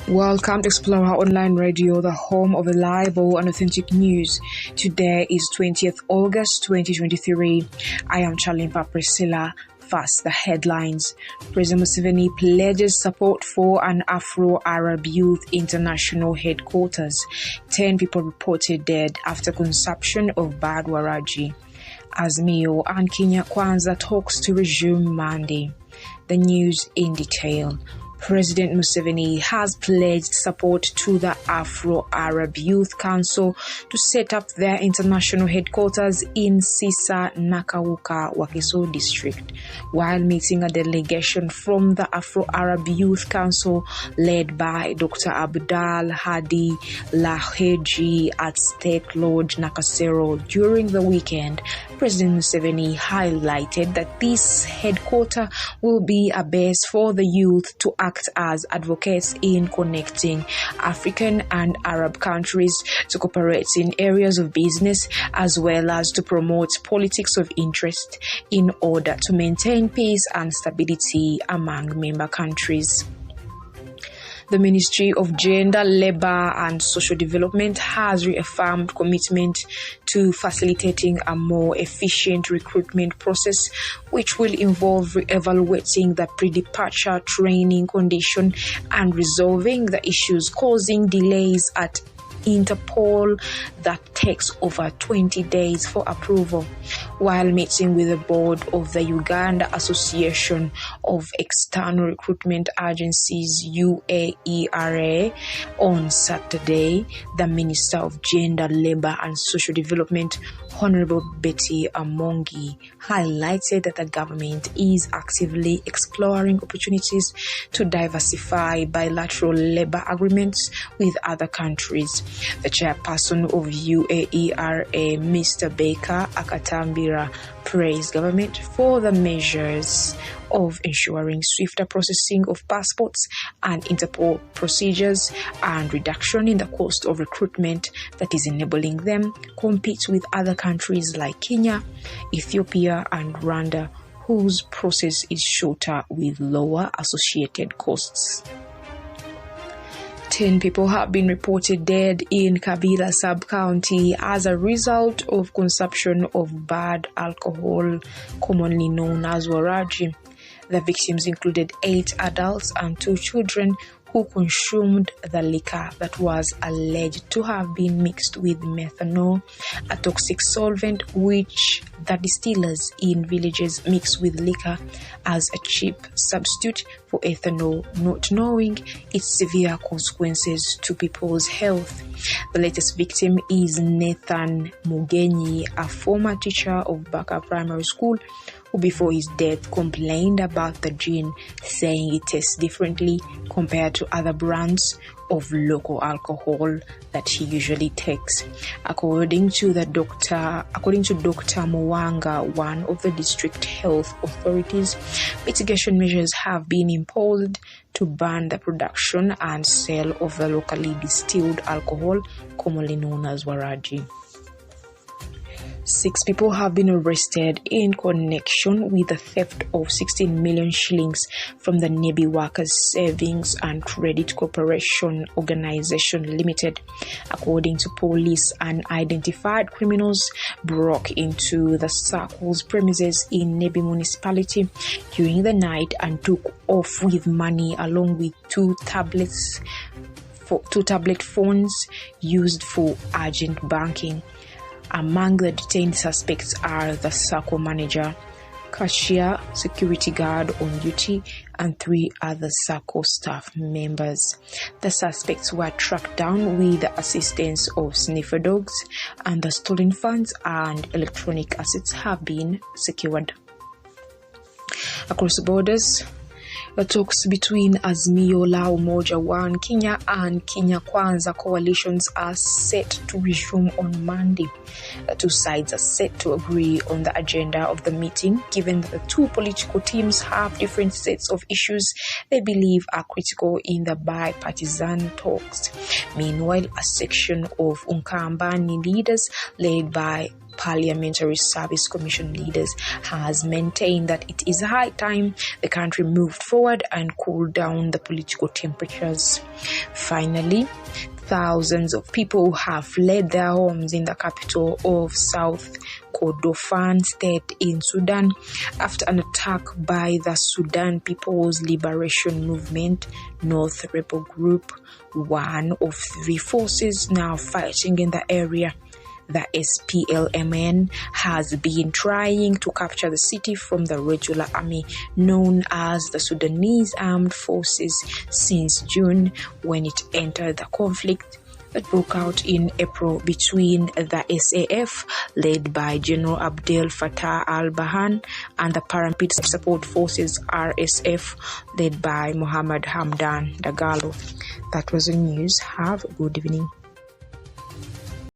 Welcome to Explorer Online Radio, the home of reliable and authentic news. Today is 20th August 2023. I am Chalimpa Priscilla. First, the headlines. President Museveni pledges support for an Afro-Arab Youth International headquarters. 10 people reported dead after consumption of bad waraji. Azimio and Kenya Kwanza talks to resume Monday. The news in detail. President Museveni has pledged support to the Afro-Arab Youth Council to set up their international headquarters in Sisa Nakawuka, Wakiso district. While meeting a delegation from the Afro-Arab Youth Council led by Dr. Abdal Hadi Laheji at State Lodge Nakasero during the weekend, President Museveni highlighted that this headquarters will be a base for the youth to act as advocates in connecting African and Arab countries to cooperate in areas of business as well as to promote politics of interest in order to maintain peace and stability among member countries. The Ministry of Gender, Labour and Social Development has reaffirmed commitment to facilitating a more efficient recruitment process, which will involve re-evaluating the pre-departure training condition and resolving the issues causing delays at Interpol that takes over 20 days for approval. While meeting with the board of the Uganda Association of External Recruitment Agencies UAERA on Saturday, the Minister of Gender, Labour and Social Development, Honorable Betty Amongi, highlighted that the government is actively exploring opportunities to diversify bilateral labour agreements with other countries. The chairperson of UAERA, Mr. Baker Akatambira, praised government for the measures of ensuring swifter processing of passports and Interpol procedures and reduction in the cost of recruitment that is enabling them compete with other countries like Kenya, Ethiopia and Rwanda, whose process is shorter with lower associated costs. 10 people have been reported dead in Kabila sub-county as a result of consumption of bad alcohol, commonly known as waraji. The victims included 8 adults and 2 children who consumed the liquor that was alleged to have been mixed with methanol, a toxic solvent which the distillers in villages mix with liquor as a cheap substitute for ethanol, not knowing its severe consequences to people's health. The latest victim is Nathan Mugenyi, a former teacher of Baka Primary School, who before his death complained about the gin, saying it tastes differently compared to other brands of local alcohol that he usually takes. According to Dr. Mwanga, one of the district health authorities, mitigation measures have been imposed to ban the production and sale of the locally distilled alcohol, commonly known as waraji. 6 people have been arrested in connection with the theft of 16 million shillings from the Navy Workers Savings and Credit Corporation Organization Limited. According to police, unidentified criminals broke into the circle's premises in Navy municipality during the night and took off with money along with 2 tablet phones used for urgent banking. Among the detained suspects are the circle manager, cashier, security guard on duty, and 3 other circle staff members. The suspects were tracked down with the assistance of sniffer dogs, and the stolen funds and electronic assets have been secured. Across borders, the talks between Azimio la Umoja One Kenya and Kenya Kwanza coalitions are set to resume on Monday. The 2 sides are set to agree on the agenda of the meeting, given that the 2 political teams have different sets of issues they believe are critical in the bipartisan talks. Meanwhile, a section of Unkambani leaders led by Parliamentary Service Commission leaders has maintained that it is high time the country moved forward and cooled down the political temperatures. Finally, thousands of people have fled their homes in the capital of South Kordofan state in Sudan after an attack by the Sudan People's Liberation Movement North Rebel Group, one of three forces now fighting in the area. The SPLMN has been trying to capture the city from the regular army known as the Sudanese Armed Forces since June, when it entered the conflict that broke out in April between the SAF, led by General Abdel Fattah al-Burhan, and the Paramilitary Support Forces RSF, led by Mohammed Hamdan Dagalo. That was the news. Have a good evening.